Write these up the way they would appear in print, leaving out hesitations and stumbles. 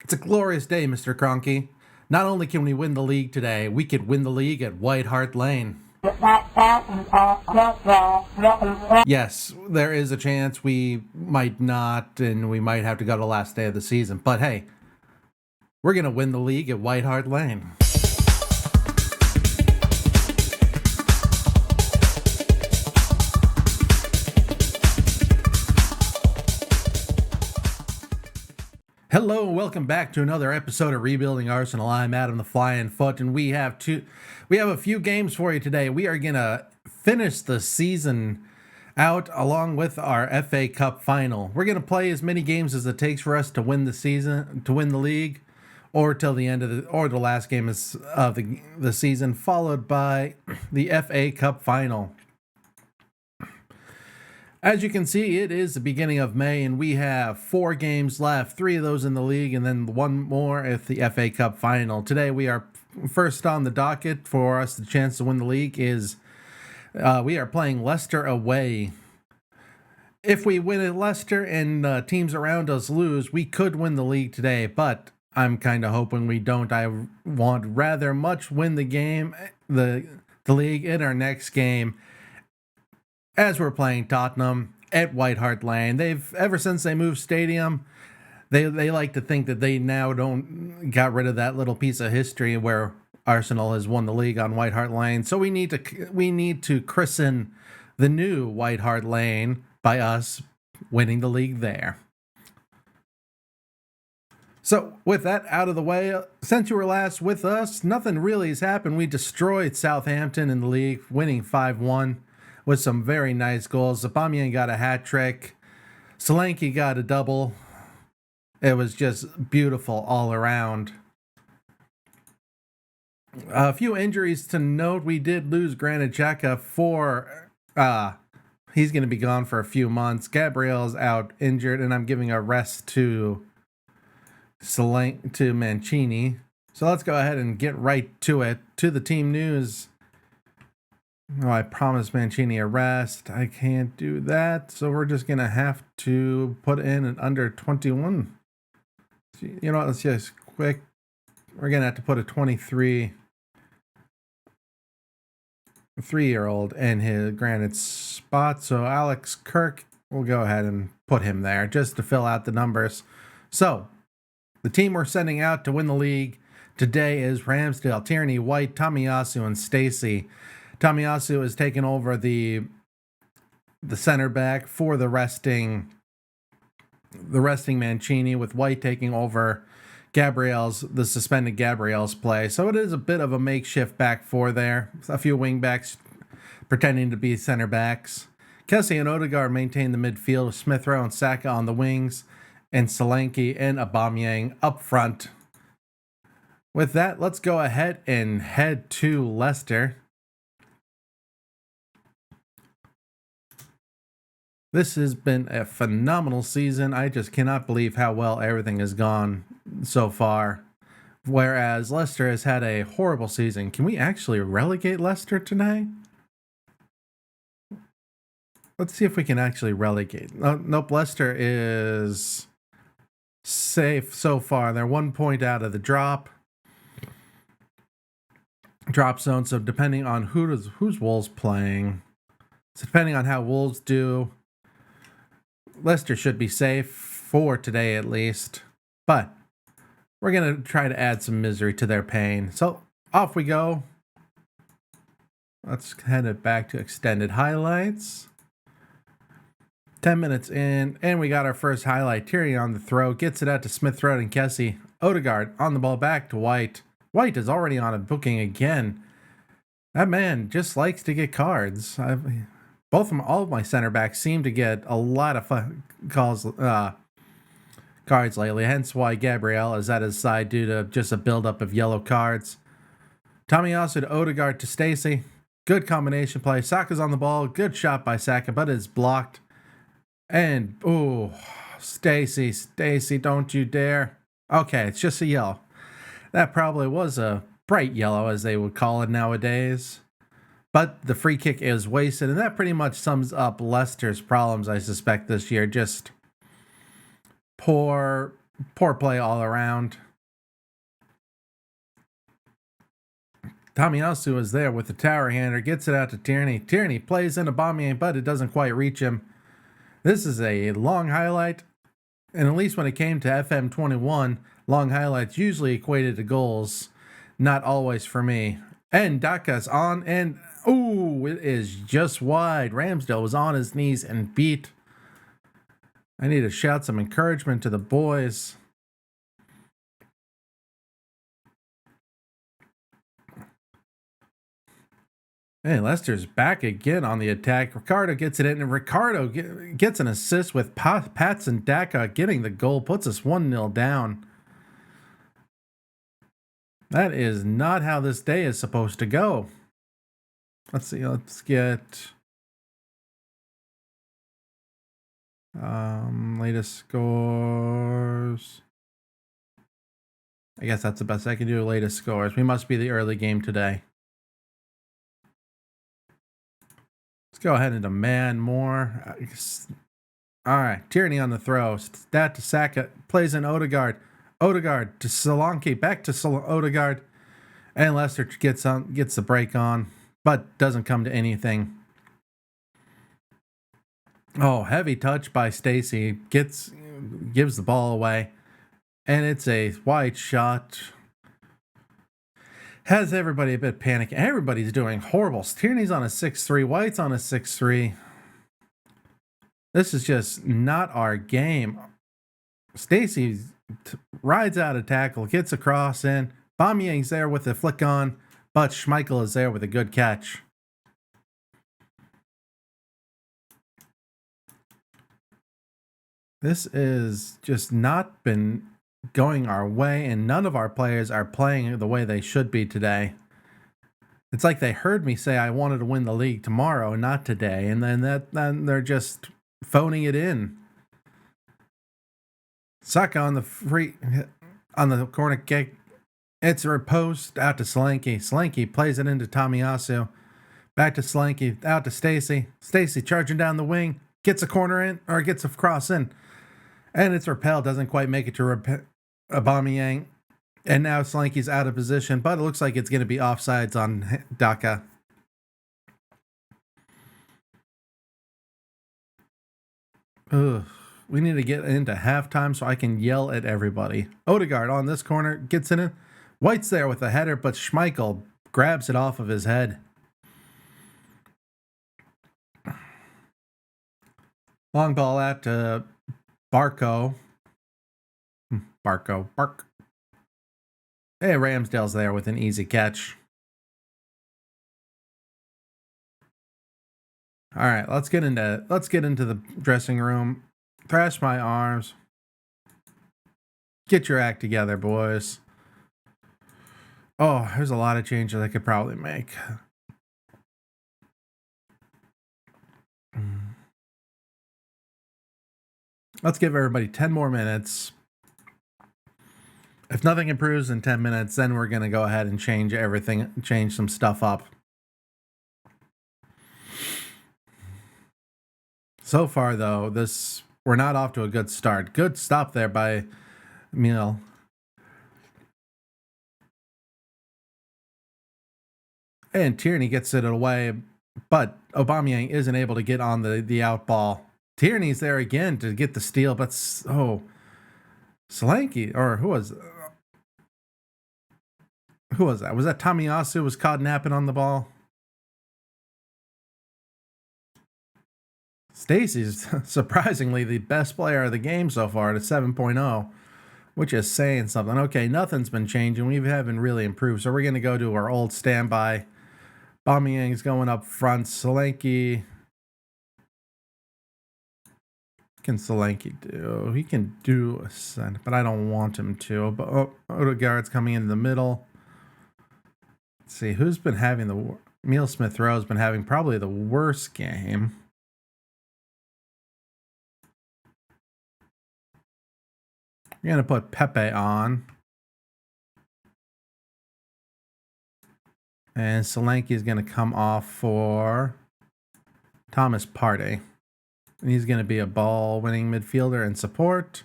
It's a glorious day, Mr. Cronky. Not only can we win the league today, we could win the league at White Hart Lane. Yes, there is a chance we might not, and we might have to go to the last day of the season. But hey, we're going to win the league at White Hart Lane. Hello, welcome back to another episode of Rebuilding Arsenal. I'm Adam the Flying Foot, and we have a few games for you today. We are gonna finish the season out along with our FA Cup final. We're gonna play as many games as it takes for us to win the season, to win the league, or till the end of the last game of the season, followed by the FA Cup final. As you can see, it is the beginning of May, and we have 4 games left, 3 of those in the league, and then 1 more at the FA Cup final. Today, we are first on the docket for us. The chance to win the league is we are playing Leicester away. If we win at Leicester and teams around us lose, we could win the league today, but I'm kind of hoping we don't. I want rather much win the game, the league in our next game, as we're playing Tottenham at White Hart Lane. They've, ever since they moved stadium, they like to think that they now got rid of that little piece of history where Arsenal has won the league on White Hart Lane. So we need to christen the new White Hart Lane by us winning the league there. So with that out of the way, since you were last with us, nothing really has happened. We destroyed Southampton in the league, winning 5-1. With some very nice goals. Aubameyang got a hat trick. Solanke got a double. It was just beautiful all around. A few injuries to note. We did lose Granit Xhaka for... he's going to be gone for a few months. Gabriel's out injured, and I'm giving a rest to Mancini. So let's go ahead and get right to it. To the team news. Oh, I promised Mancini a rest. I can't do that, so we're just going to have to put in an under 21. You know what, let's just quick. We're going to have to put a 3-year-old in his Granite's spot, so Alex Kirk, we'll go ahead and put him there just to fill out the numbers. So, the team we're sending out to win the league today is Ramsdale, Tierney, White, Tomiyasu, and Stacey. Tomiyasu has taken over the center back for the resting Mancini, with White taking over the suspended Gabriel's play. So it is a bit of a makeshift back four there. A few wing backs pretending to be center backs. Kessie and Odegaard maintain the midfield with Smith Rowe and Saka on the wings, and Solanke and Aubameyang up front. With that, let's go ahead and head to Leicester. This has been a phenomenal season. I just cannot believe how well everything has gone so far. Whereas Leicester has had a horrible season. Can we actually relegate Leicester today? Let's see if we can actually relegate. Nope, Leicester is safe so far. They're 1 point out of the drop zone. So depending on who's Wolves playing, so depending on how Wolves do, Leicester should be safe for today at least, but we're going to try to add some misery to their pain. So off we go. Let's head it back to extended highlights. 10 minutes in, and we got our first highlight. Tierney on the throw, gets it out to Smith Rowe and Kessie. Odegaard on the ball back to White. White is already on a booking again. That man just likes to get cards. All of my center backs seem to get a lot of cards lately, hence why Gabriel is at his side due to just a buildup of yellow cards. Tomiyasu to Odegaard to Stacey. Good combination play. Saka's on the ball. Good shot by Saka, but it's blocked. And, Stacey, don't you dare. Okay, it's just a yellow. That probably was a bright yellow, as they would call it nowadays. But the free kick is wasted, and that pretty much sums up Leicester's problems, I suspect, this year. Just poor Poor play all around. Tomiyasu is there with the tower hander, gets it out to Tierney. Tierney plays into Aubameyang, but it doesn't quite reach him. This is a long highlight, and at least when it came to FM21, long highlights usually equated to goals. Not always for me. And Daka's on, and ooh, it is just wide. Ramsdale was on his knees and beat. I need to shout some encouragement to the boys. Hey, Leicester's back again on the attack. Ricardo gets it in, and Ricardo gets an assist with Pats and Daka getting the goal, puts us 1-0 down. That is not how this day is supposed to go. Let's see, let's get latest scores. I guess that's the best I can do, latest scores. We must be the early game today. Let's go ahead into man more. All right, Tierney on the throw. That to Saka. Plays in Odegaard. Odegaard to Solanke. Back to Odegaard. And Leicester gets the break on, but doesn't come to anything. Oh, heavy touch by Stacey. Gives the ball away. And it's a wide shot. Has everybody a bit panicking. Everybody's doing horrible. Tierney's on a 6-3. White's on a 6-3. This is just not our game. Stacey rides out a tackle, gets a cross in. Aubameyang's there with a flick on, but Schmeichel is there with a good catch. This is just not been going our way, and none of our players are playing the way they should be today. It's like they heard me say I wanted to win the league tomorrow, not today, and then they're just phoning it in. Saka on the corner kick. It's a post out to Solanke. Solanke plays it into Tomiyasu. Back to Solanke, out to Stacey. Stacey charging down the wing, gets a corner in, or gets a cross in. And it's repelled, doesn't quite make it to Aubameyang. And now Solanke's out of position, but it looks like it's going to be offsides on Daka. Ugh. We need to get into halftime so I can yell at everybody. Odegaard on this corner, gets in it. White's there with a header, but Schmeichel grabs it off of his head. Long ball out to Barco. Bark. Hey, Ramsdale's there with an easy catch. All right, let's get into the dressing room. Thrash my arms. Get your act together, boys. Oh, there's a lot of changes I could probably make. Let's give everybody 10 more minutes. If nothing improves in 10 minutes, then we're going to go ahead and change everything, change some stuff up. So far, though, we're not off to a good start. Good stop there by Meal. And Tierney gets it away, but Aubameyang isn't able to get on the out ball. Tierney's there again to get the steal, but Solanke, or who was that? Was that Tomiyasu was caught napping on the ball? Stacey's surprisingly the best player of the game so far at a 7.0, which is saying something. Okay, nothing's been changing. We haven't really improved, so we're going to go to our old standby. Aubameyang's going up front. Solanke. Can Solanke do? He can do a send, but I don't want him to. But Odegaard's coming into the middle. Let's see, who's been having Emile Smith-Rowe's been having probably the worst game. We're going to put Pepe on. And Solanke is going to come off for Thomas Partey. And he's going to be a ball-winning midfielder and support.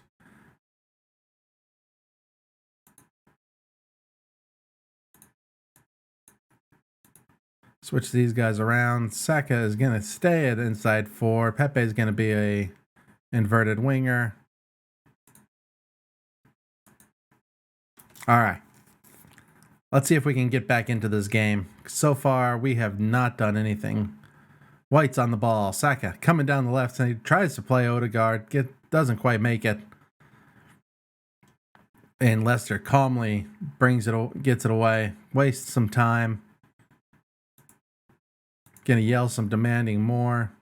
Switch these guys around. Saka is going to stay at inside 4. Pepe is going to be a inverted winger. All right. Let's see if we can get back into this game. So far, we have not done anything. White's on the ball. Saka coming down the left side. Tries to play Odegaard. Doesn't quite make it. And Leicester calmly gets it away. Wastes some time. Gonna yell some demanding more.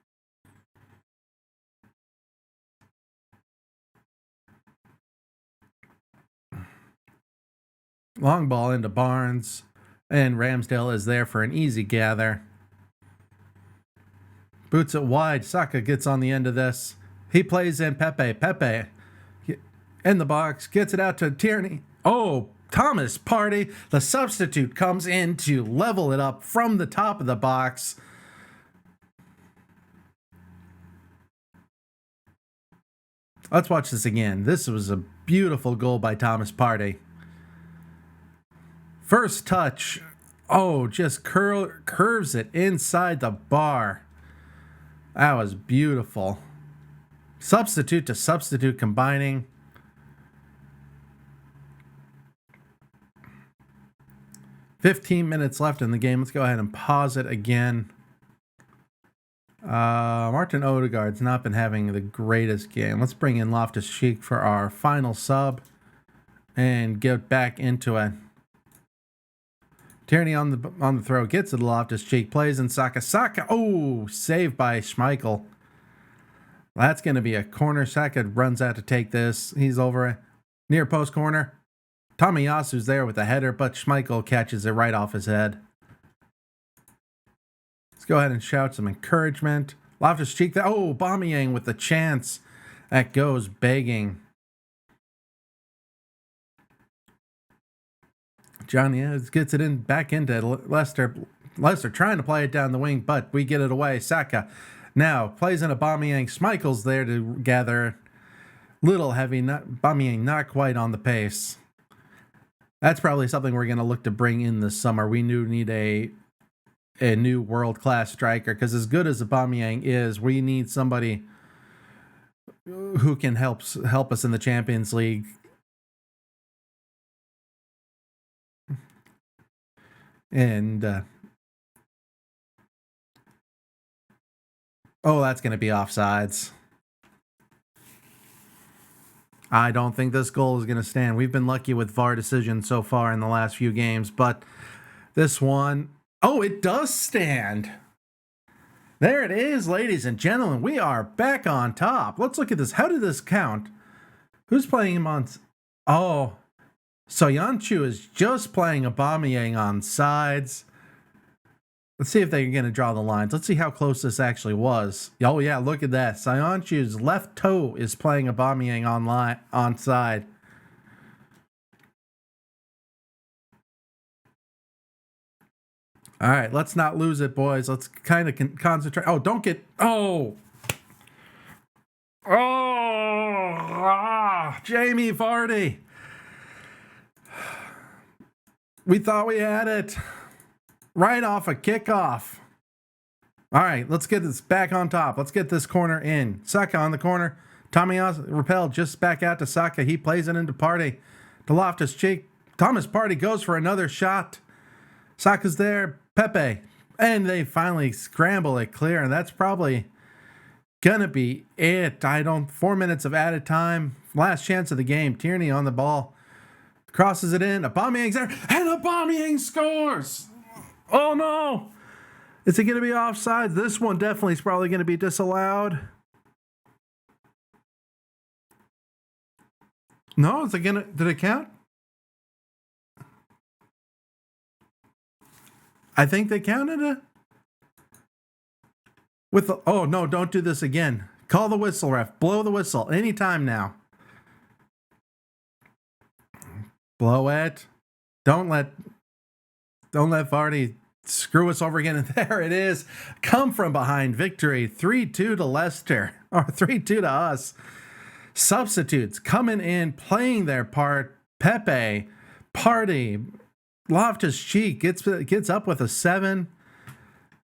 Long ball into Barnes. And Ramsdale is there for an easy gather. Boots it wide. Saka gets on the end of this. He plays in Pepe. Pepe in the box. Gets it out to Tierney. Oh, Thomas Partey. The substitute comes in to level it up from the top of the box. Let's watch this again. This was a beautiful goal by Thomas Partey. First touch. Oh, just curves it inside the bar. That was beautiful. Substitute to substitute combining. $15 minutes left in the game. Let's go ahead and pause it again. Martin Odegaard's not been having the greatest game. Let's bring in Loftus-Cheek for our final sub and get back into it. Tierney on the throw, gets it to Loftus-Cheek, plays in Saka. Saka, oh, saved by Schmeichel. That's going to be a corner. Saka runs out to take this. He's over near post corner. Tomiyasu's there with the header, but Schmeichel catches it right off his head. Let's go ahead and shout some encouragement. Loftus-Cheek, oh, Aubameyang with the chance. That goes begging. Johnny gets it in back into Leicester. Leicester trying to play it down the wing, but we get it away. Saka now plays in Aubameyang. Schmeichel's there to gather. Little heavy. Aubameyang not quite on the pace. That's probably something we're going to look to bring in this summer. We need a new world-class striker, because as good as Aubameyang is, we need somebody who can help us in the Champions League. And oh, that's going to be offsides. I don't think this goal is going to stand. We've been lucky with VAR decisions so far in the last few games, but this one, oh, it does stand. There it is, ladies and gentlemen. We are back on top. Let's look at this. How did this count? Who's playing him on? Oh, Soyuncu is just playing Aubameyang on sides. Let's see if they're going to draw the lines. Let's see how close this actually was. Oh, yeah, look at that. Soyuncu's left toe is playing Aubameyang on side. All right, let's not lose it, boys. Let's kind of concentrate. Oh, don't get... Oh! Oh! Jamie Vardy! We thought we had it. Right off a kickoff. All right, let's get this back on top. Let's get this corner in. Saka on the corner. Tomiyasu repelled just back out to Saka. He plays it into Partey. To Loftus-Cheek. Thomas Partey goes for another shot. Saka's there. Pepe. And they finally scramble it clear. And that's probably going to be it. 4 minutes of added time. Last chance of the game. Tierney on the ball. Crosses it in. Aubameyang's there. And Aubameyang scores. Oh, no. Is it going to be offside? This one definitely is probably going to be disallowed. No? Is it going to... Did it count? I think they counted it. With the... Oh, no. Don't do this again. Call the whistle, ref. Blow the whistle. Anytime now. Blow it. Don't let Vardy screw us over again. And there it is. Come from behind victory. 3-2 to Leicester. Or 3-2 to us. Substitutes coming in, playing their part. Pepe, Partey, Loftus-Cheek gets up with a 7.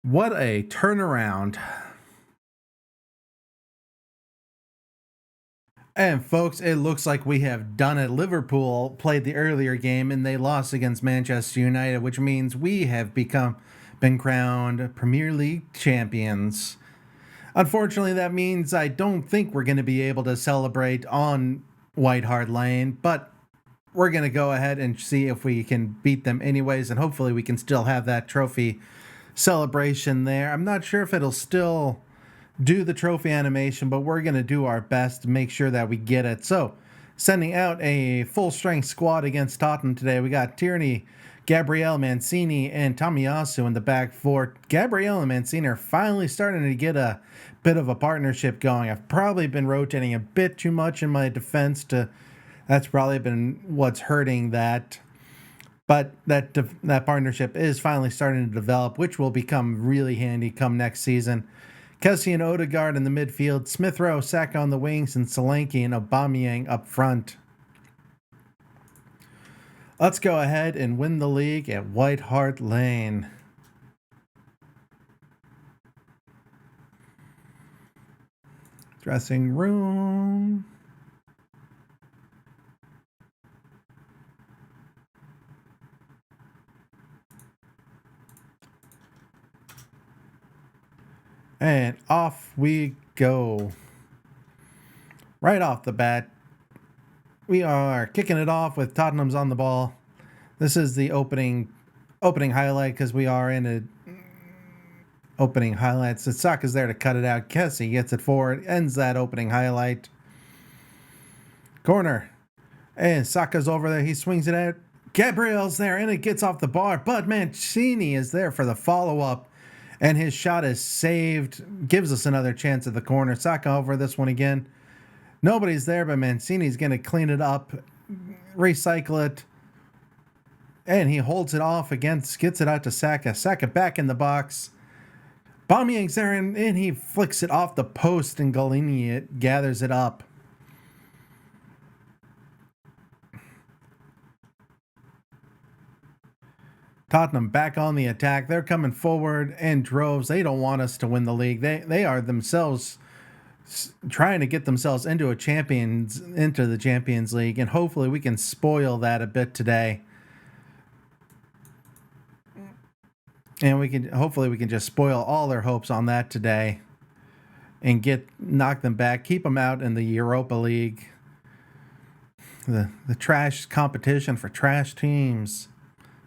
What a turnaround. And folks, it looks like we have done it. Liverpool played the earlier game and they lost against Manchester United, which means we have been crowned Premier League champions. Unfortunately, that means I don't think we're going to be able to celebrate on White Hart Lane, but we're going to go ahead and see if we can beat them anyways, and hopefully we can still have that trophy celebration there. I'm not sure if it'll still do the trophy animation, but we're going to do our best to make sure that we get it. So, sending out a full-strength squad against Tottenham today. We got Tierney, Gabriel, Mancini, and Tomiyasu in the back four. Gabriel and Mancini are finally starting to get a bit of a partnership going. I've probably been rotating a bit too much in my defense that's probably been what's hurting that. But that partnership is finally starting to develop, which will become really handy come next season. Kessie and Odegaard in the midfield, Smith Rowe, Saka on the wings, and Solanke and Aubameyang up front. Let's go ahead and win the league at White Hart Lane. Dressing room. And off we go. Right off the bat, we are kicking it off with Tottenham's on the ball. This is the opening highlight because we are in a opening highlight. So Saka's there to cut it out. Kessie gets it forward, ends that opening highlight. Corner. And Saka's over there. He swings it out. Gabriel's there, and it gets off the bar. But Mancini is there for the follow-up. And his shot is saved. Gives us another chance at the corner. Saka over this one again. Nobody's there, but Mancini's going to clean it up, recycle it, and he holds it off against, gets it out to Saka. Saka back in the box. Aubameyang's there, and he flicks it off the post, and Golini gathers it up. Tottenham back on the attack. They're coming forward in droves. They don't want us to win the league. They are themselves trying to get themselves into the Champions League, and hopefully we can spoil that a bit today. And hopefully we can just spoil all their hopes on that today and knock them back, keep them out in the Europa League. The trash competition for trash teams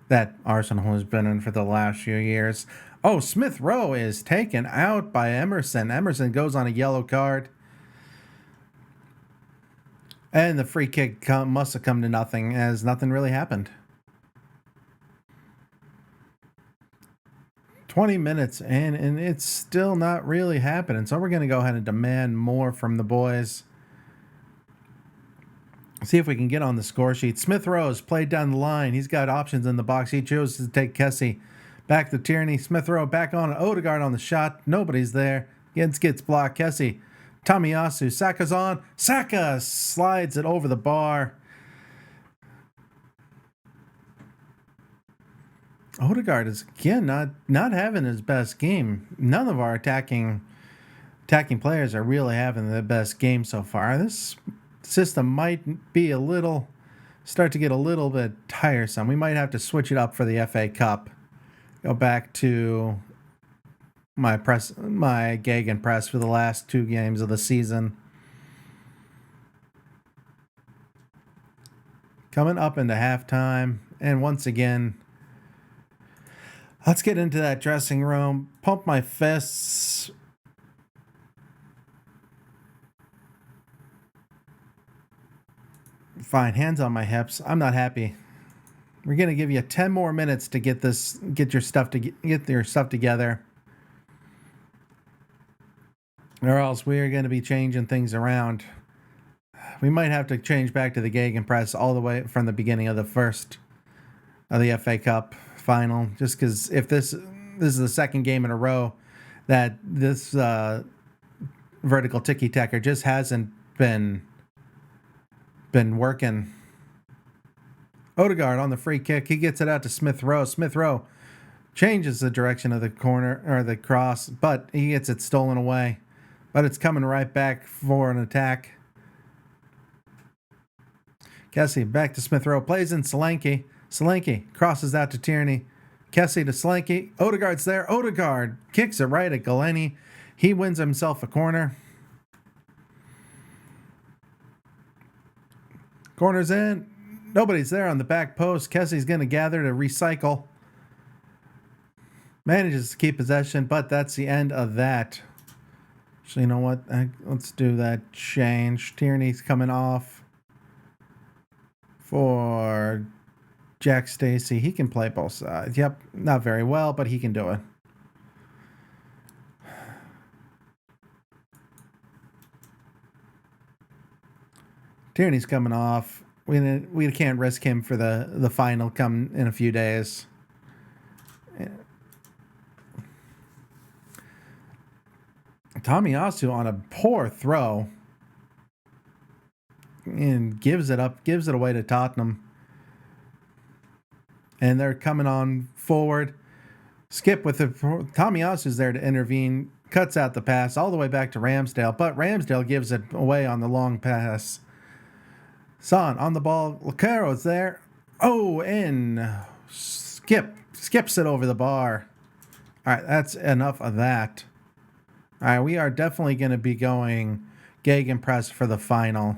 that Arsenal has been in for the last few years. Oh, Smith Rowe is taken out by Emerson. Emerson goes on a yellow card. And the free kick must have come to nothing, as nothing really happened. 20 minutes in, and it's still not really happening. So we're going to go ahead and demand more from the boys. See if we can get on the score sheet. Smith Rowe has played down the line. He's got options in the box. He chose to take Kessie. Back to Tierney. Smith Rowe back on. Odegaard on the shot. Nobody's there. Gets blocked. Kessie. Tomiyasu. Saka's on. Saka slides it over the bar. Odegaard is again not having his best game. None of our attacking players are really having the best game so far. This system might be start to get a little bit tiresome. We might have to switch it up for the FA Cup. Go back to my Gegenpress for the last 2 games of the season. Coming up into halftime, and once again, let's get into that dressing room. Pump my fists. Fine, hands on my hips. I'm not happy. We're gonna give you 10 more minutes to get your stuff together, or else we are going to be changing things around. We might have to change back to the Gegenpress all the way from the beginning of the FA Cup final, just because if this is the second game in a row that this vertical tiki-taka just hasn't been working. Odegaard on the free kick. He gets it out to Smith Rowe. Smith Rowe Changes the direction of the corner or the cross, but he gets it stolen away. But it's coming right back for an attack. Kessie back to Smith Rowe. Plays in Solanke. Solanke crosses out to Tierney. Kessie to Solanke. Odegaard's there. Odegaard kicks it right at Galeni. He wins himself a corner. Corner's in. Nobody's there on the back post. Kessie's going to gather to recycle. Manages to keep possession, but that's the end of that. So you know what? Let's do that change. Tierney's coming off for Jack Stacey. He can play both sides. Yep, not very well, but he can do it. Tierney's coming off. We can't risk him for the final come in a few days. Tomiyasu on a poor throw and gives it away to Tottenham. And they're coming on forward. Skip with it. Tomiyasu's there to intervene, cuts out the pass all the way back to Ramsdale, but Ramsdale gives it away on the long pass. Son on the ball. Lucaro's there. Oh, and skips it over the bar. All right, that's enough of that. All right, we are definitely going to be going Gegenpress for the final.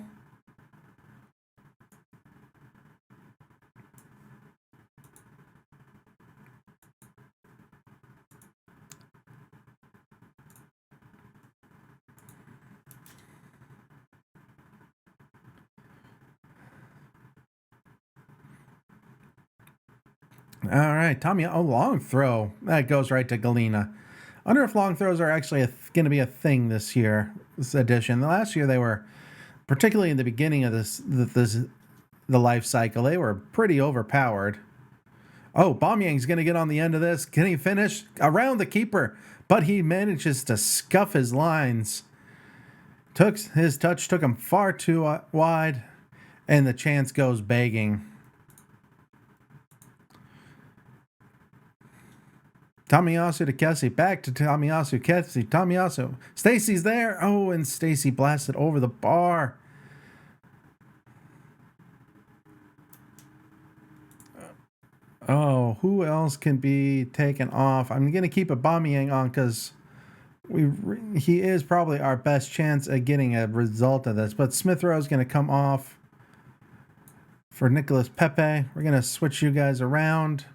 All right, Tommy, long throw. That goes right to Galena. I wonder if long throws are actually going to be a thing this year, this edition. The last year they were, particularly in the beginning of the life cycle, they were pretty overpowered. Oh, Bamyang's going to get on the end of this. Can he finish? Around the keeper, but he manages to scuff his lines. His touch took him far too wide, and the chance goes begging. Tomiyasu to Kessie. Back to Tomiyasu. Kessie. Tomiyasu. Stacey's there. Oh, and Stacey blasted over the bar. Oh, who else can be taken off? I'm going to keep Aubameyang on because he is probably our best chance at getting a result of this. But Smith Rowe is going to come off for Nicolas Pepe. We're going to switch you guys around.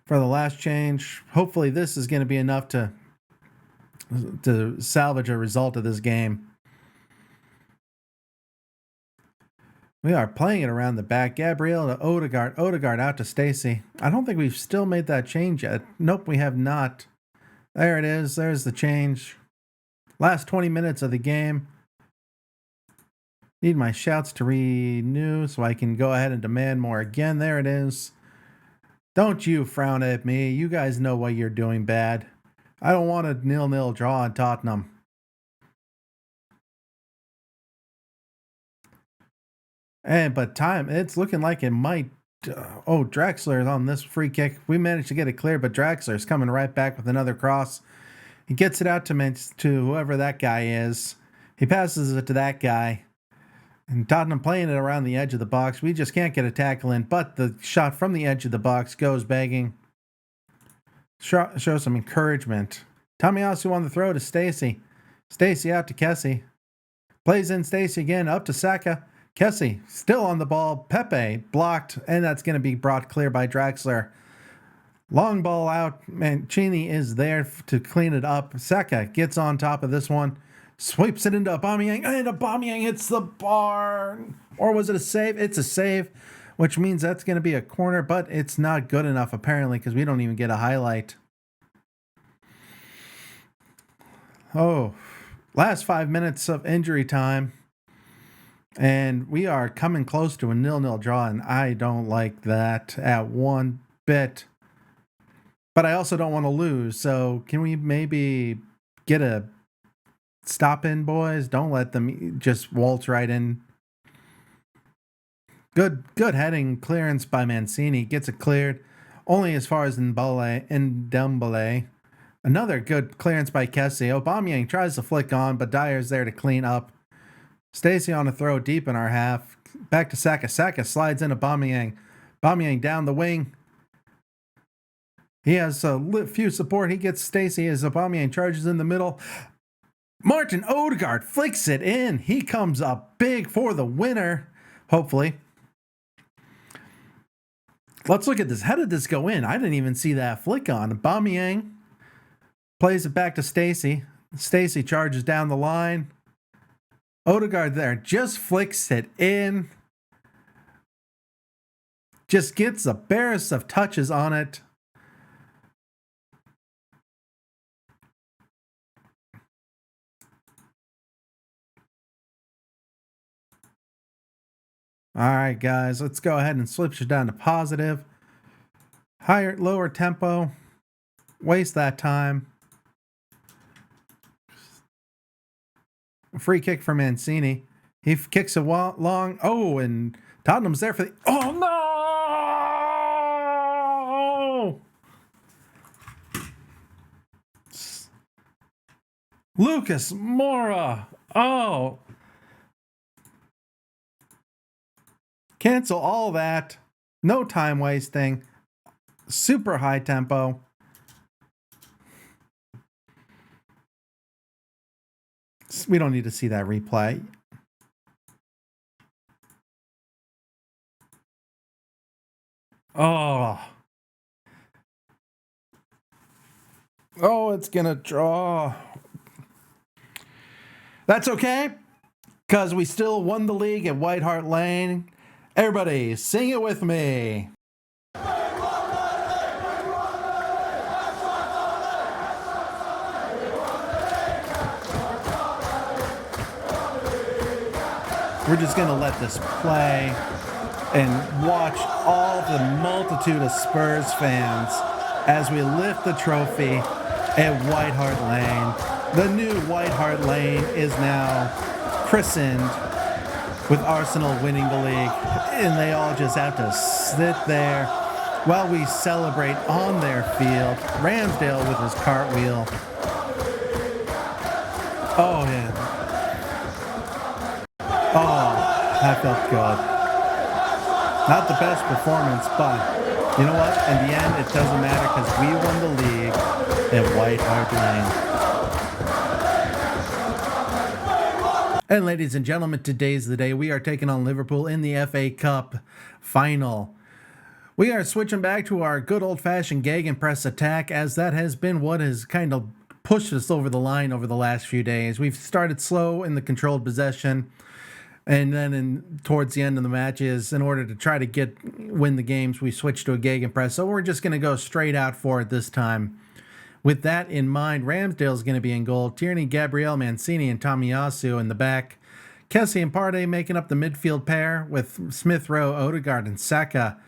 For the last change, hopefully this is going to be enough to salvage a result of this game. We are playing it around the back. Gabriel to Odegaard. Odegaard out to Stacey. I don't think we've still made that change yet. Nope, we have not. There it is. There's the change. Last 20 minutes of the game. Need my shouts to renew so I can go ahead and demand more again. There it is. Don't you frown at me. You guys know what you're doing bad. I don't want a 0-0 draw in Tottenham. But time, it's looking like it might. Draxler is on this free kick. We managed to get it clear, but Draxler's coming right back with another cross. He gets it out to whoever that guy is. He passes it to that guy. And Tottenham playing it around the edge of the box. We just can't get a tackle in, but the shot from the edge of the box goes begging. Show some encouragement. Tomiyasu on the throw to Stacey. Stacey out to Kessie. Plays in Stacey again, up to Saka. Kessie still on the ball. Pepe blocked, and that's going to be brought clear by Draxler. Long ball out. Mancini is there to clean it up. Saka gets on top of this one. Sweeps it into Aubameyang, and Aubameyang hits the bar. Or was it a save? It's a save, which means that's going to be a corner, but it's not good enough apparently because we don't even get a highlight. Oh, last 5 minutes of injury time, and we are coming close to a 0-0 draw, and I don't like that at one bit. But I also don't want to lose, so can we maybe get a stop in, boys? Don't let them just waltz right in. Good heading clearance by Mancini. Gets it cleared only as far as Ndombele. Another good clearance by Kessie. Aubameyang tries to flick on, but Dyer's there to clean up. Stacey on a throw deep in our half. Back to Saka. Saka slides into Aubameyang. Aubameyang down the wing. He has a few support. He gets Stacey as Aubameyang charges in the middle. Martin Odegaard flicks it in. He comes up big for the winner, hopefully. Let's look at this. How did this go in? I didn't even see that flick on. Aubameyang plays it back to Stacey. Stacey charges down the line. Odegaard there just flicks it in. Just gets the barest of touches on it. All right, guys, let's go ahead and switch it down to positive. Lower tempo. Waste that time. Free kick for Mancini. He kicks it long. Oh, and Tottenham's there for the... Oh, no! Lucas Moura. Oh. Cancel all that. No time wasting. Super high tempo. We don't need to see that replay. Oh. Oh, it's going to draw. That's okay, because we still won the league at White Hart Lane. Everybody, sing it with me. We're just going to let this play and watch all the multitude of Spurs fans as we lift the trophy at White Hart Lane. The new White Hart Lane is now christened with Arsenal winning the league, and they all just have to sit there while we celebrate on their field. Ramsdale with his cartwheel. Oh, yeah. Oh, that felt good. Not the best performance, but you know what? In the end, it doesn't matter because we won the league at White Hart Lane. And ladies and gentlemen, today's the day. We are taking on Liverpool in the FA Cup final. We are switching back to our good old-fashioned gegenpress attack, as that has been what has kind of pushed us over the line over the last few days. We've started slow in the controlled possession, and then towards the end of the matches, in order to try to win the games, we switched to a gegenpress. So we're just going to go straight out for it this time. With that in mind, Ramsdale's going to be in goal. Tierney, Gabriel, Mancini, and Tomiyasu in the back. Kessie and Partey making up the midfield pair, with Smith Rowe, Odegaard, and Saka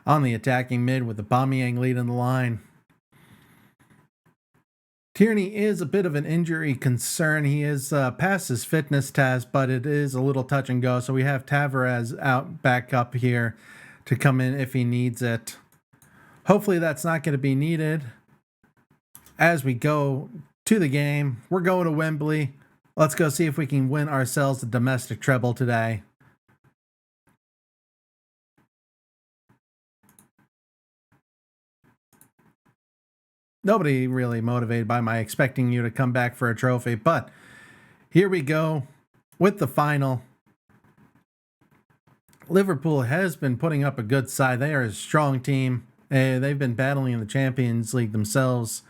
on the attacking mid, with Aubameyang leading the line. Tierney is a bit of an injury concern. He is past his fitness test, but it is a little touch and go. So we have Tavares out back up here to come in if he needs it. Hopefully that's not going to be needed. As we go to the game, we're going to Wembley. Let's go see if we can win ourselves a domestic treble today. Nobody really motivated by my expecting you to come back for a trophy, but here we go with the final. Liverpool has been putting up a good side. They are a strong team. They've been battling in the Champions League themselves.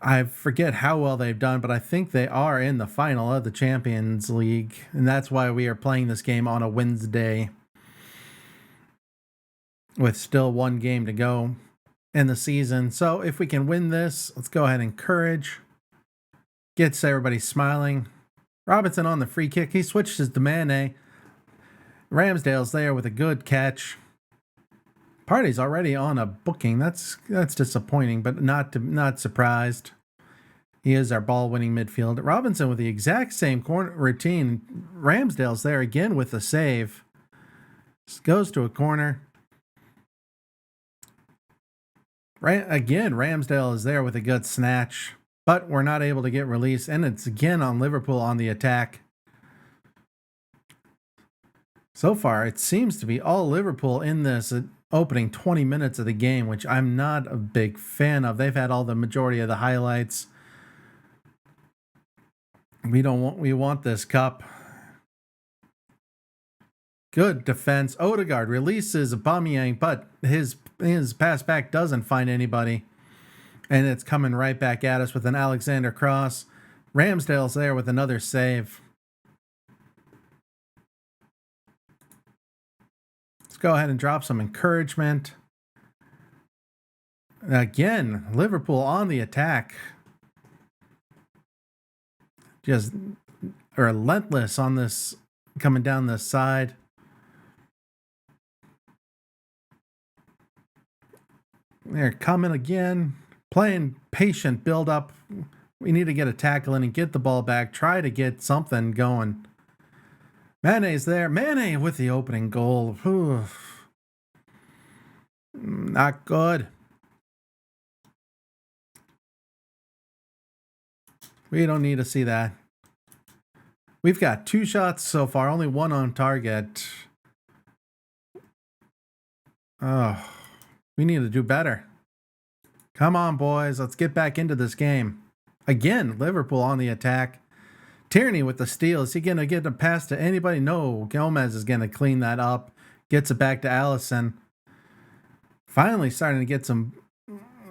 I forget how well they've done, but I think they are in the final of the Champions League, and that's why we are playing this game on a Wednesday with still one game to go in the season. So if we can win this, let's go ahead and encourage. Gets everybody smiling. Robinson on the free kick. He switches to Mane. Ramsdale's there with a good catch. Partey's already on a booking. That's disappointing, but not surprised. He is our ball-winning midfield. Robinson with the exact same corner routine. Ramsdale's there again with the save. Goes to a corner. Again, Ramsdale is there with a good snatch, but we're not able to get released, and it's again on Liverpool on the attack. So far, it seems to be all Liverpool in this opening 20 minutes of the game, which I'm not a big fan of. They've had all the majority of the highlights. We want this cup. Good defense. Odegaard releases Aubameyang, but his pass back doesn't find anybody. And it's coming right back at us with an Alexander cross. Ramsdale's there with another save. Let's go ahead and drop some encouragement. Again, Liverpool on the attack. Just relentless on this, coming down this side. They're coming again, playing patient build up. We need to get a tackle in and get the ball back, try to get something going. Mane's there. Mane with the opening goal. Oof. Not good. We don't need to see that. We've got 2 shots so far, only 1 on target. Oh. We need to do better. Come on, boys. Let's get back into this game. Again, Liverpool on the attack. Tierney with the steal. Is he going to get a pass to anybody? No. Gomez is going to clean that up. Gets it back to Allison. Finally starting to get some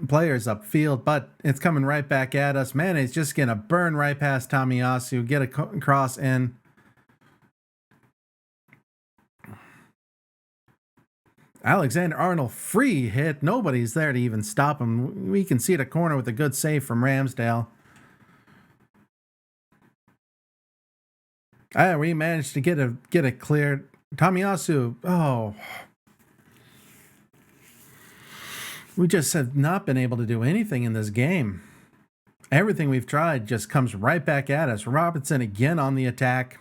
players upfield, but it's coming right back at us. Mane's just going to burn right past Tomiyasu. Get a cross in. Alexander-Arnold free hit. Nobody's there to even stop him. We can see the corner with a good save from Ramsdale. We managed to get it cleared. Tomiyasu. Oh. We just have not been able to do anything in this game. Everything we've tried just comes right back at us. Robinson again on the attack.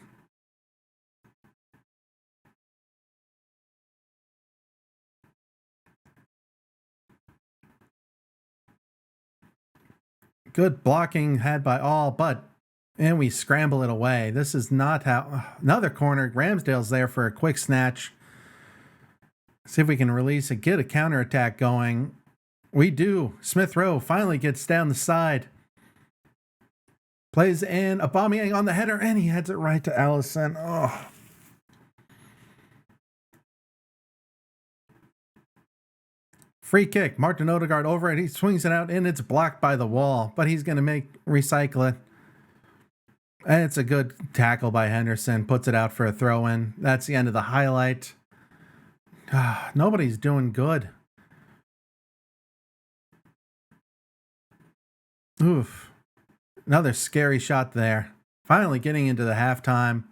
Good blocking had by all, and we scramble it away. This is not how. Another corner. Ramsdale's there for a quick snatch. See if we can release it, get a counterattack going. We do. Smith Rowe finally gets down the side. Plays in. Aubameyang on the header, and he heads it right to Allison. Oh. Free kick. Martin Odegaard over it. He swings it out, and it's blocked by the wall, but he's going to recycle it. And it's a good tackle by Henderson. Puts it out for a throw-in. That's the end of the highlight. Nobody's doing good. Oof. Another scary shot there. Finally getting into the halftime.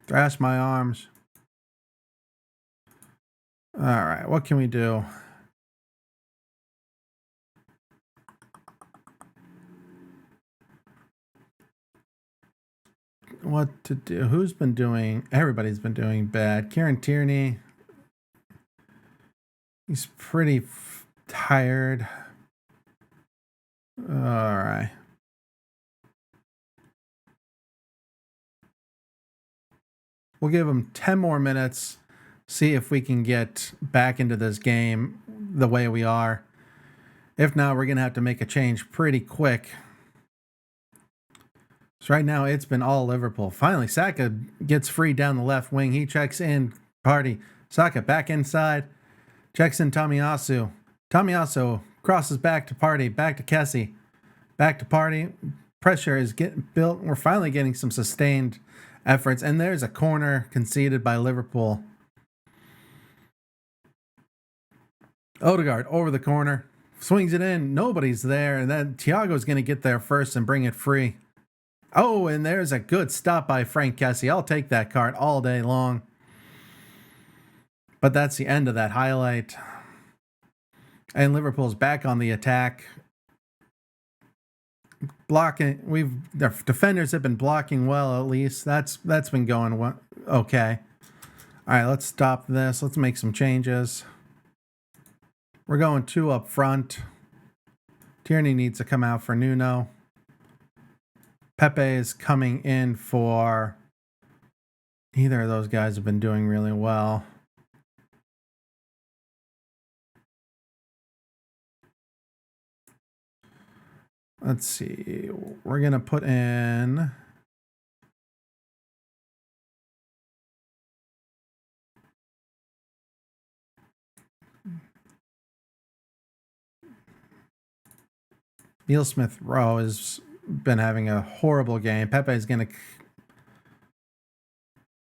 Thrash my arms. All right, what can we do? What to do? Who's been doing? Everybody's been doing bad. Kieran Tierney. He's pretty tired. All right. We'll give him 10 more minutes. See if we can get back into this game the way we are. If not, we're going to have to make a change pretty quick. So right now, it's been all Liverpool. Finally, Saka gets free down the left wing. He checks in. Partey. Saka back inside. Checks in Tomiyasu. Tomiyasu crosses back to Partey. Back to Kessie. Back to Partey. Pressure is getting built. We're finally getting some sustained efforts. And there's a corner conceded by Liverpool. Odegaard over the corner. Swings it in. Nobody's there. And then Thiago's going to get there first and bring it free. Oh, and there's a good stop by Frank Kessie. I'll take that card all day long. But that's the end of that highlight. And Liverpool's back on the attack. Blocking. The defenders have been blocking well, at least. That's been going okay. All right, let's stop this. Let's make some changes. We're going 2 up front. Tierney needs to come out for Nuno. Pepe is coming in for... Neither of those guys have been doing really well. Let's see. We're going to put in... Neil Smith-Rowe has been having a horrible game. Pepe is going to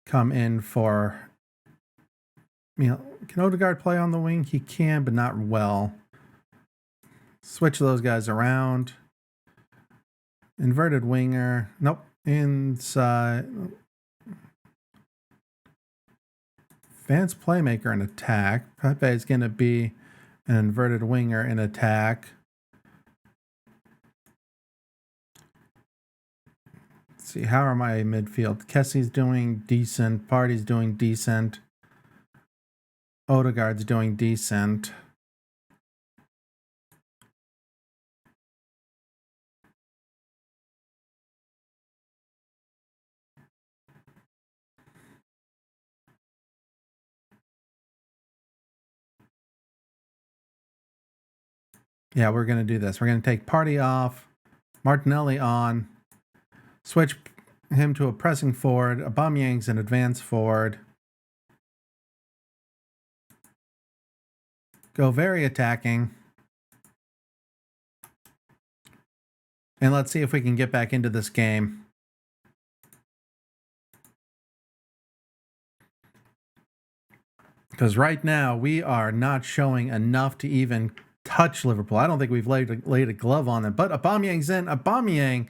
come in for... Can Odegaard play on the wing? He can, but not well. Switch those guys around. Inverted winger. Nope. Inside. Advanced playmaker in attack. Pepe is going to be an inverted winger in attack. Let's see, how are my midfield? Kessie's doing decent. Party's doing decent. Odegaard's doing decent. Yeah, we're going to do this. We're going to take Party off, Martinelli on, switch him to a pressing forward, Aubameyang's an advanced forward. Go very attacking. And let's see if we can get back into this game. Because right now, we are not showing enough to even touch Liverpool. I don't think we've laid a glove on them. But Aubameyang's in. Aubameyang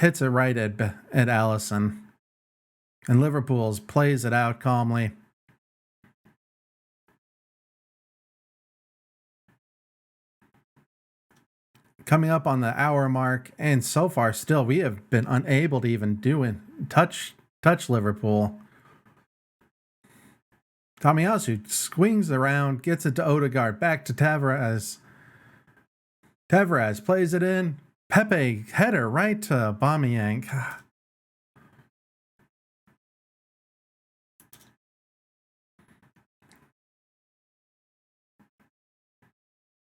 hits it right at Alisson. And Liverpool's plays it out calmly. Coming up on the hour mark, and so far still, we have been unable to even touch Liverpool. Tomiyasu swings around, gets it to Odegaard, back to Tavares. Tavares plays it in. Pepe, header right to Aubameyang.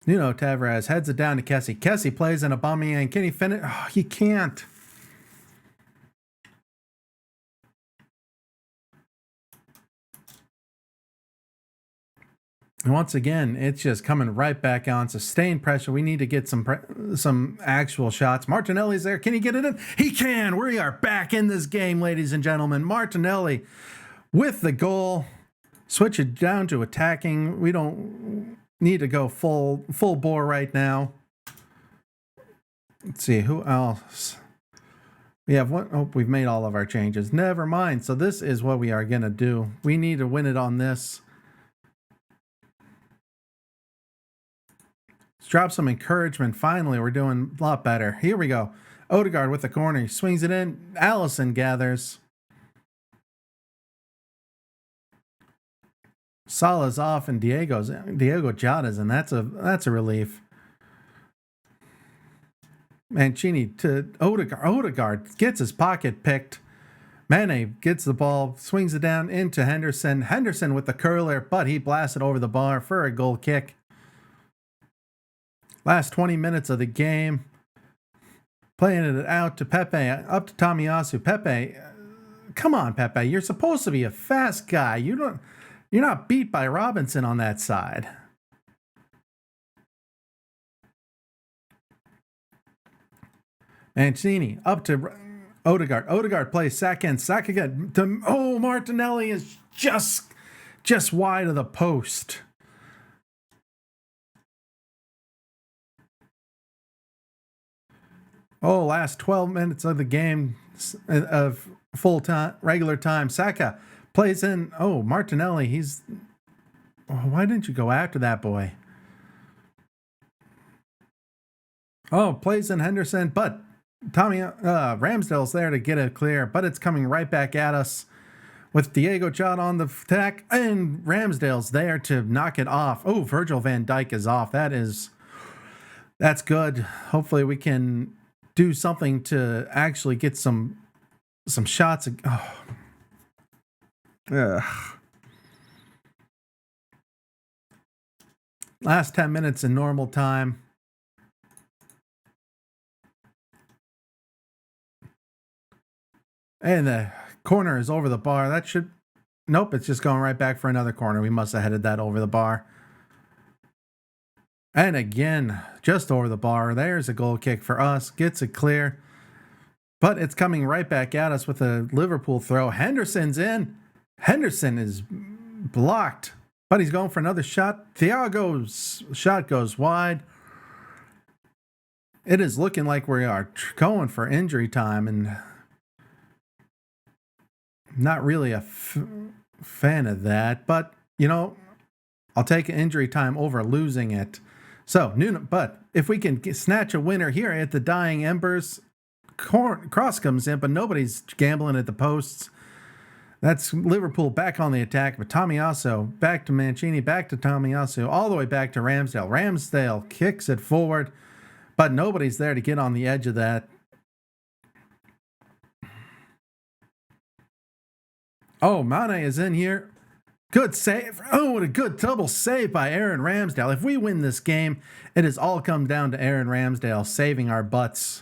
Tavares heads it down to Kessie. Kessie plays in Aubameyang. Can he finish? Oh, he can't. And once again, it's just coming right back on. Sustained pressure. We need to get some actual shots. Martinelli's there. Can he get it in? He can. We are back in this game, ladies and gentlemen. Martinelli with the goal. Switch it down to attacking. We don't need to go full bore right now. Let's see, who else? We have one. Oh, we've made all of our changes. Never mind. So this is what we are going to do. We need to win it on this. Let's drop some encouragement. Finally, we're doing a lot better. Here we go. Odegaard with the corner. He swings it in. Alisson gathers. Salah's off and Diego Jota's, and that's a relief. Mancini to Odegaard. Odegaard gets his pocket picked. Mane gets the ball, swings it down into Henderson. Henderson with the curler, but he blasts it over the bar for a goal kick. Last 20 minutes of the game. Playing it out to Pepe, up to Tomiyasu. Pepe, come on, Pepe. You're supposed to be a fast guy. You're not beat by Robinson on that side. Mancini up to Odegaard. Odegaard plays second. Again. Martinelli is just wide of the post. Last 12 minutes of the game of full time, regular time. Saka plays in. Martinelli. Why didn't you go after that boy? Plays in Henderson, but Ramsdale's there to get it clear, but it's coming right back at us. with Diego Jota on the attack, and Ramsdale's there to knock it off. Oh, Virgil van Dijk is off. That's good. Hopefully we can do something to actually get some shots. Oh. Ugh. Last 10 minutes in normal time. And the corner is over the bar. That should... Nope, it's just going right back for another corner. We must have headed that over the bar. And again, just over the bar. There's a goal kick for us. Gets it clear. But it's coming right back at us with a Liverpool throw. Henderson's in. Henderson is blocked. But he's going for another shot. Thiago's shot goes wide. It is looking like we are going for injury time. And not really a fan of that. But, you know, I'll take injury time over losing it. So, but if we can snatch a winner here at the dying embers, cross comes in, but nobody's gambling at the posts. That's Liverpool back on the attack, but Tomiyasu back to Mancini, back to Tomiyasu, all the way back to Ramsdale. Ramsdale kicks it forward, but nobody's there to get on the edge of that. Oh, Mane is in here. Good save. Oh, what a good double save by Aaron Ramsdale. If we win this game, it has all come down to Aaron Ramsdale saving our butts.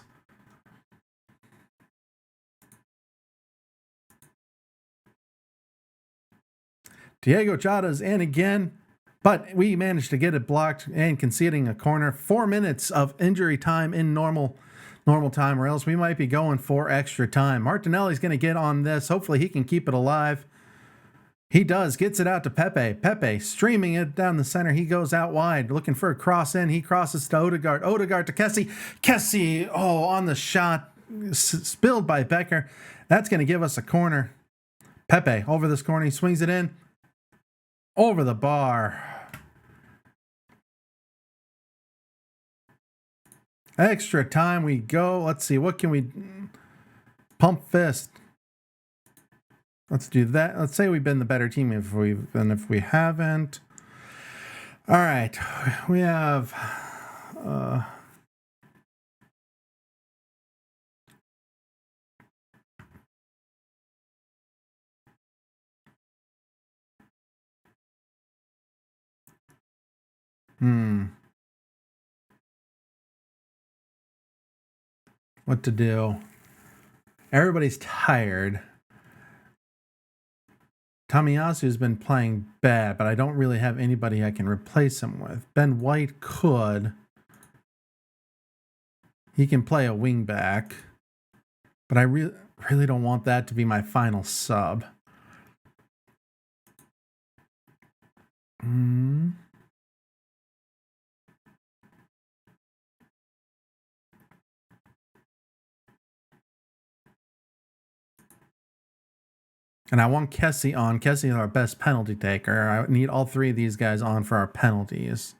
Diego Jota's in again, but we managed to get it blocked and conceding a corner. 4 minutes of injury time in normal time, or else we might be going for extra time. Martinelli's going to get on this. Hopefully he can keep it alive. He does, gets it out to Pepe. Pepe streaming it down the center. He goes out wide, looking for a cross in. He crosses to Odegaard. Odegaard to Kessie. Kessie, oh, on the shot, spilled by Becker. That's going to give us a corner. Pepe over this corner. He swings it in. Over the bar. Extra time we go. Let's see, what can we... Pump fist. Let's do that. Let's say we've been the better team if we haven't. All right. We have what to do. Everybody's tired. Tomiyasu's been playing bad, but I don't really have anybody I can replace him with. Ben White could. He can play a wing back, but I really don't want that to be my final sub. And I want Kessie on. Kessie is our best penalty taker. I need all three of these guys on for our penalties.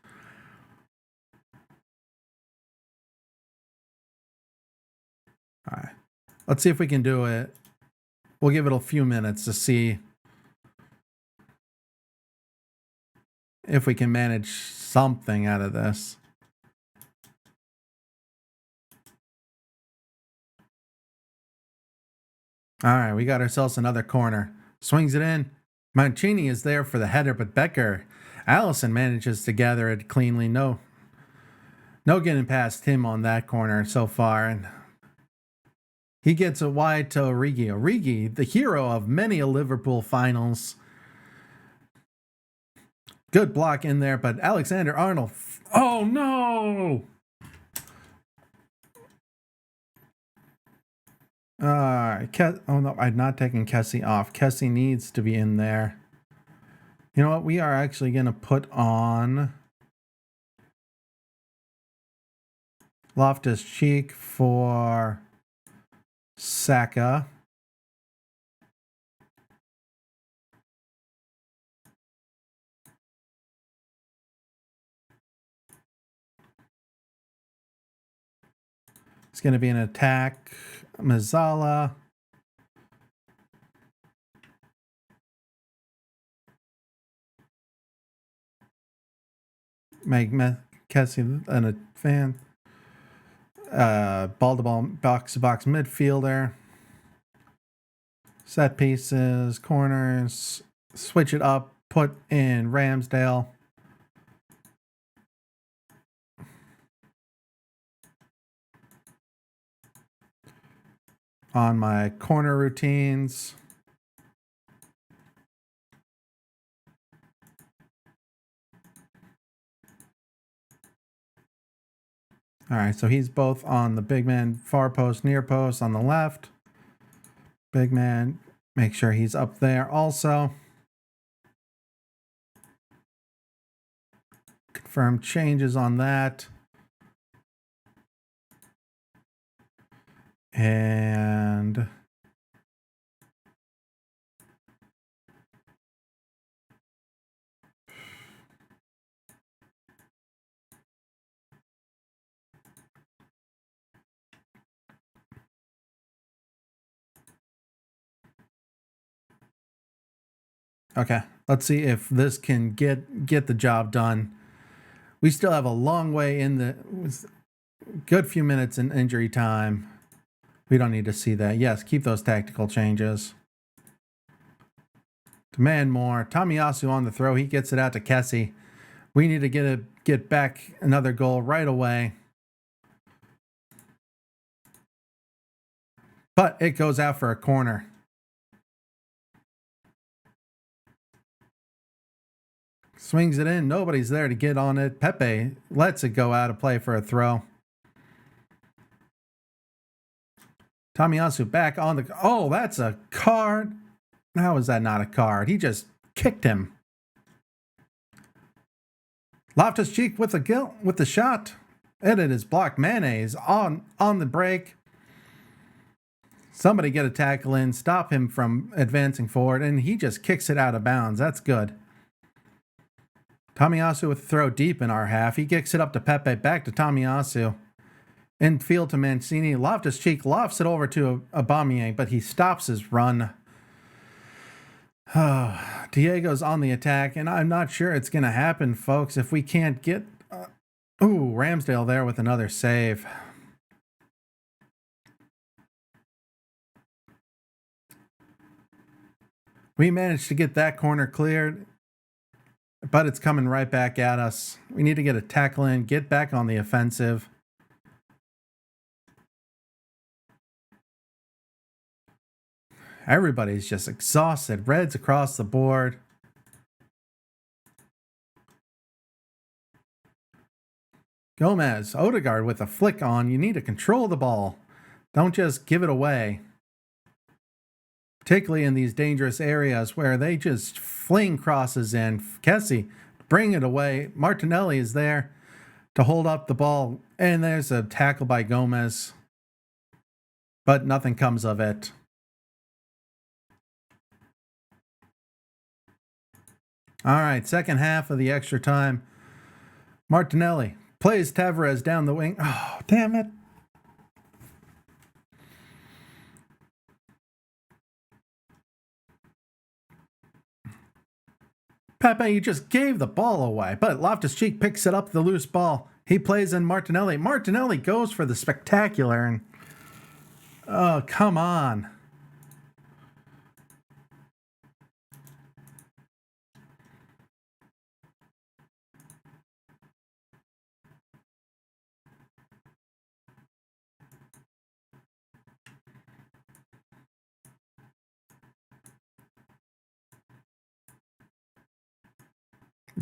All right. Let's see if we can do it. We'll give it a few minutes to see if we can manage something out of this. All right, we got ourselves another corner. Swings it in. Mancini is there for the header, but Allison manages to gather it cleanly. No getting past him on that corner so far. And he gets it wide to Origi. Origi, the hero of many a Liverpool finals. Good block in there, but Alexander-Arnold. Oh, no! Oh no, I'm not taking Kessie off. Kessie needs to be in there. You know what? We are actually going to put on Loftus-Cheek for Saka. It's going to be an attack. Mazzala. Kessie and a fan. Ball to ball, box to box midfielder. Set pieces, corners. Switch it up. Put in Ramsdale. On my corner routines. All right, so he's both on the big man, far post, near post on the left. Big man, make sure he's up there also. Confirm changes on that. And okay, let's see if this can get the job done. We still have a long way in the good few minutes in injury time. We don't need to see that. Yes, keep those tactical changes. Demand more. Tomiyasu on the throw. He gets it out to Kessie. We need to get back another goal right away. But it goes out for a corner. Swings it in. Nobody's there to get on it. Pepe lets it go out of play for a throw. Tomiyasu back on the... Oh, that's a card. How is that not a card? He just kicked him. Loftus-Cheek with the shot. And it is blocked. Mayonnaise on the break. Somebody get a tackle in. Stop him from advancing forward. And he just kicks it out of bounds. That's good. Tomiyasu with a throw deep in our half. He kicks it up to Pepe. Back to Tomiyasu. Infield to Mancini. Loftus-Cheek lofts it over to Aubameyang, but he stops his run. Diego's on the attack, and I'm not sure it's going to happen, folks, if we can't get... Ramsdale there with another save. We managed to get that corner cleared, but it's coming right back at us. We need to get a tackle in, get back on the offensive. Everybody's just exhausted. Reds across the board. Gomez, Odegaard with a flick on. You need to control the ball. Don't just give it away. Particularly in these dangerous areas where they just fling crosses in. Kessie, bring it away. Martinelli is there to hold up the ball. And there's a tackle by Gomez. But nothing comes of it. All right, second half of the extra time. Martinelli plays Tavares down the wing. Oh, damn it. Pepe, you just gave the ball away, but Loftus-Cheek picks it up, the loose ball. He plays in Martinelli. Martinelli goes for the spectacular. And oh, come on.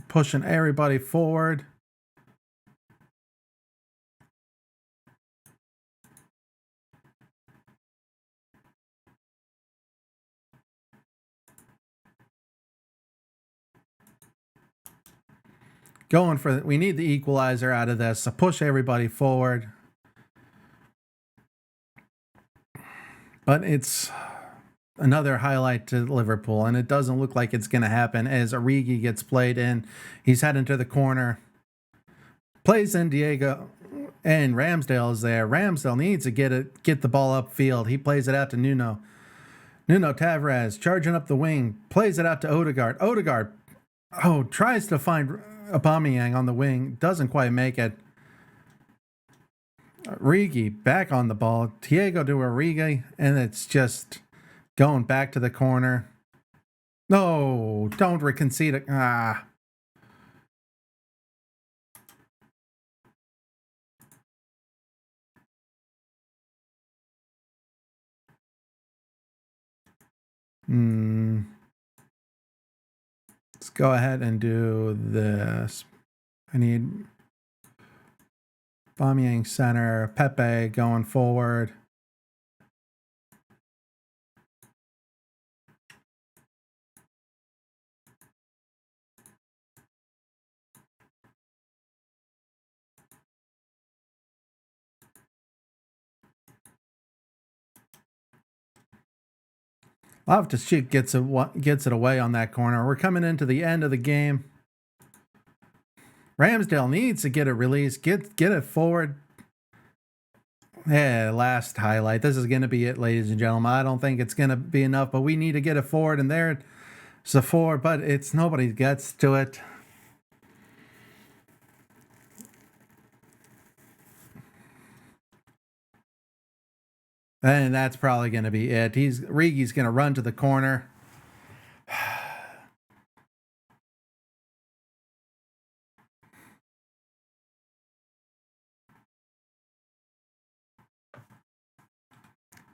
Pushing everybody forward. Going for it. We need the equalizer out of this. So push everybody forward. But it's another highlight to Liverpool, and it doesn't look like it's going to happen as Origi gets played in. He's heading to the corner. Plays in Diego, and Ramsdale is there. Ramsdale needs to get the ball upfield. He plays it out to Nuno. Nuno Tavares charging up the wing. Plays it out to Odegaard. Odegaard, tries to find Aubameyang on the wing doesn't quite make it. Origi back on the ball. Diego to Origi, and it's just going back to the corner. No, don't reconcede it. Ah. Let's go ahead and do this. I need Aubameyang center, Pepe going forward. Loftus-Cheek gets it away on that corner. We're coming into the end of the game. Ramsdale needs to get it released. Get it forward. Yeah, last highlight. This is going to be it, ladies and gentlemen. I don't think it's going to be enough, but we need to get it forward. And there it's a forward, but it's nobody gets to it. And that's probably going to be it. Rigi's going to run to the corner.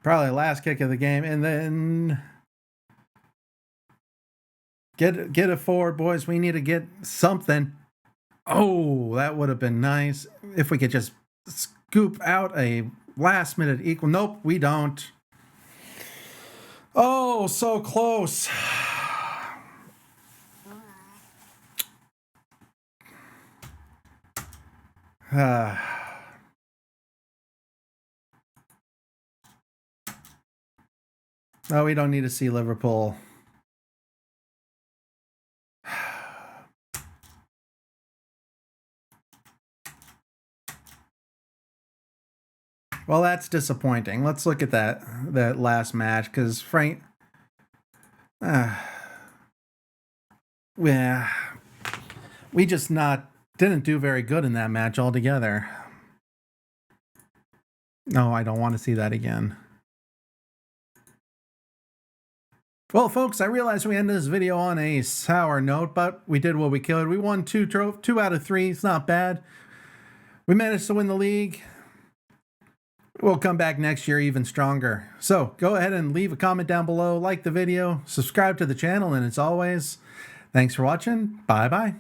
Probably last kick of the game, and then get it forward, boys. We need to get something. Oh, that would have been nice if we could just scoop out a last minute equal. Nope, we don't. Oh, so close. Oh, we don't need to see Liverpool. Well, that's disappointing. Let's look at that last match, because Frank, yeah, we just didn't do very good in that match altogether. No, I don't want to see that again. Well, folks, I realize we ended this video on a sour note, but we did what we could. We won 2 out of 3. It's not bad. We managed to win the league. We'll come back next year even stronger. So go ahead and leave a comment down below, like the video, subscribe to the channel, and as always, thanks for watching. Bye-bye.